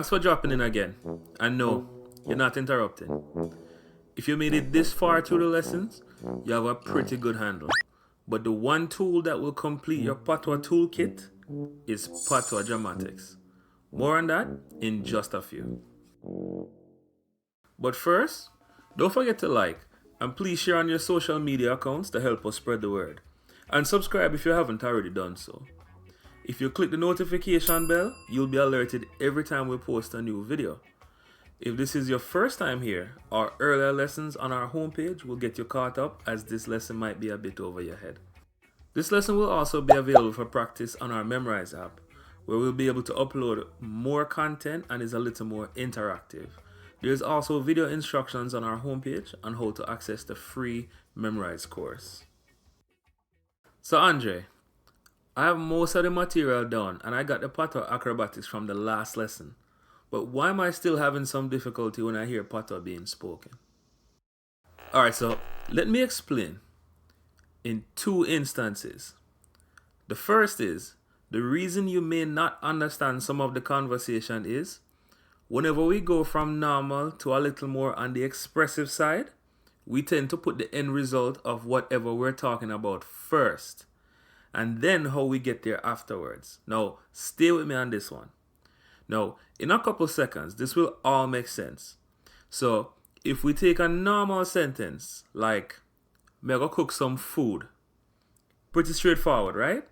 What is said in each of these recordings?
Thanks for dropping in again. And no, you're not interrupting. If you made it this far through the lessons, you have a pretty good handle. But the one tool that will complete your Patwah toolkit is Patwah Dramatics. More on that in just a few. But first, don't forget to like and please share on your social media accounts to help us spread the word. And subscribe if you haven't already done so. If you click the notification bell, you'll be alerted every time we post a new video. If this is your first time here, our earlier lessons on our homepage will get you caught up, as this lesson might be a bit over your head. This lesson will also be available for practice on our Memrise app, where we'll be able to upload more content and is a little more interactive. There's also video instructions on our homepage on how to access the free Memrise course. So Andre, I have most of the material done and I got the Patwah acrobatics from the last lesson. But why am I still having some difficulty when I hear Patwah being spoken? Alright, so let me explain in two instances. The first is, the reason you may not understand some of the conversation is, whenever we go from normal to a little more on the expressive side, we tend to put the end result of whatever we're talking about first, and then how we get there afterwards. Now, stay with me on this one. Now, in a couple seconds, this will all make sense. So, if we take a normal sentence, like, me go cook some food, pretty straightforward, right?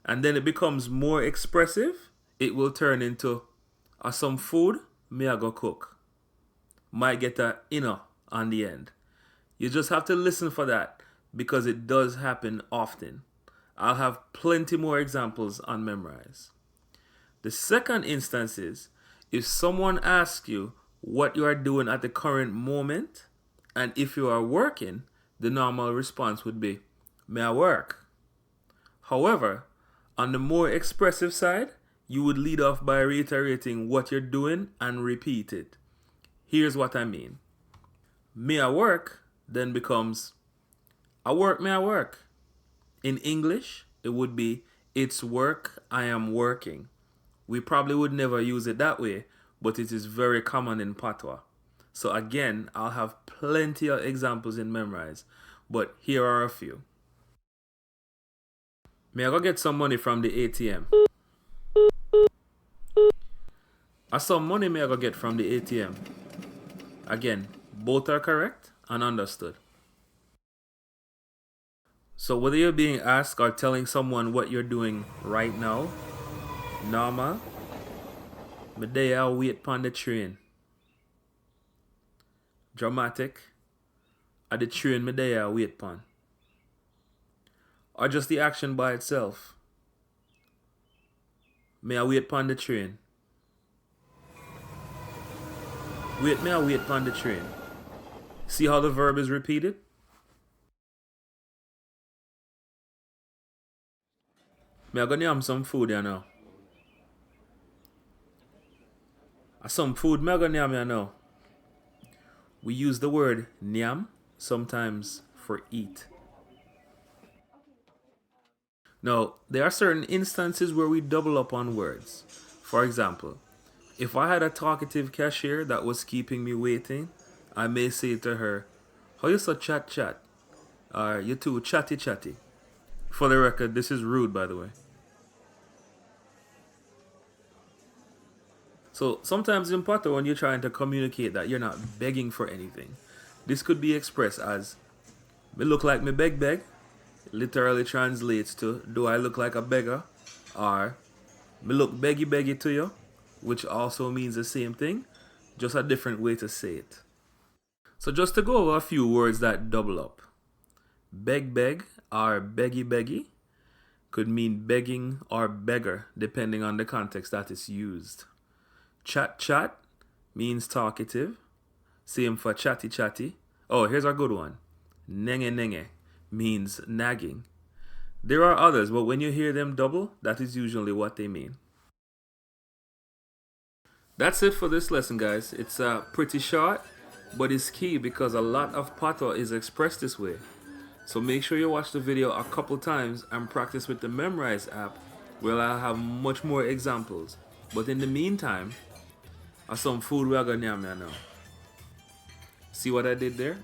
And then it becomes more expressive, it will turn into, some food, me I go cook. Might get a inner on the end. You just have to listen for that, because it does happen often. I'll have plenty more examples on Memrise. The second instance is, if someone asks you what you are doing at the current moment, and if you are working, the normal response would be, may I work? However, on the more expressive side, you would lead off by reiterating what you're doing and repeat it. Here's what I mean. May I work then becomes, I work, may I work? In English, it would be, it's work, I am working. We probably would never use it that way, but it is very common in Patwah. So again, I'll have plenty of examples in Memrise, but here are a few. May I go get some money from the ATM? Some money may I go get from the ATM? Again, both are correct and understood. So whether you're being asked or telling someone what you're doing right now, normal, me day I wait upon the train. Dramatic, at the train me day I wait upon. Or just the action by itself. May I wait upon the train? Wait, may I wait upon the train? See how the verb is repeated? Me I gonna have some food here now. Some food me I gonna have here now. We use the word nyam sometimes for eat. Now, there are certain instances where we double up on words. For example, if I had a talkative cashier that was keeping me waiting, I may say to her, how you so chat chat? Or you too chatty chatty. For the record, this is rude, by the way. So sometimes in Patwah, when you're trying to communicate that you're not begging for anything, this could be expressed as, me look like me beg beg. Literally translates to, do I look like a beggar? Or, me look beggy beggy to you, which also means the same thing, just a different way to say it. So just to go over a few words that double up. Beg beg or beggy beggy could mean begging or beggar, depending on the context that is used. Chat chat means talkative. Same for chatty chatty. Oh, here's a good one. Nenge nenge means nagging. There are others, but when you hear them double, that is usually what they mean. That's it for this lesson, guys. It's pretty short, but it's key because a lot of Patwah is expressed this way. So make sure you watch the video a couple times and practice with the Memrise app, where I'll have much more examples. But in the meantime, or some food we are gonna yam now. See what I did there?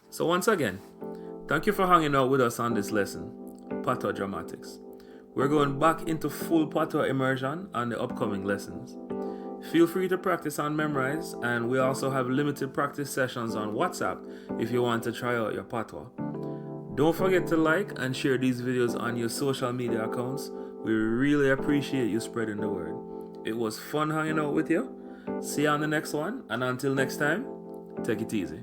So once again, thank you for hanging out with us on this lesson, Patois Dramatics. We're going back into full Patois immersion on the upcoming lessons. Feel free to practice and memorize, and we also have limited practice sessions on WhatsApp if you want to try out your Patwah. Don't forget to like and share these videos on your social media accounts. We really appreciate you spreading the word. It was fun hanging out with you. See you on the next one, and until next time, take it easy.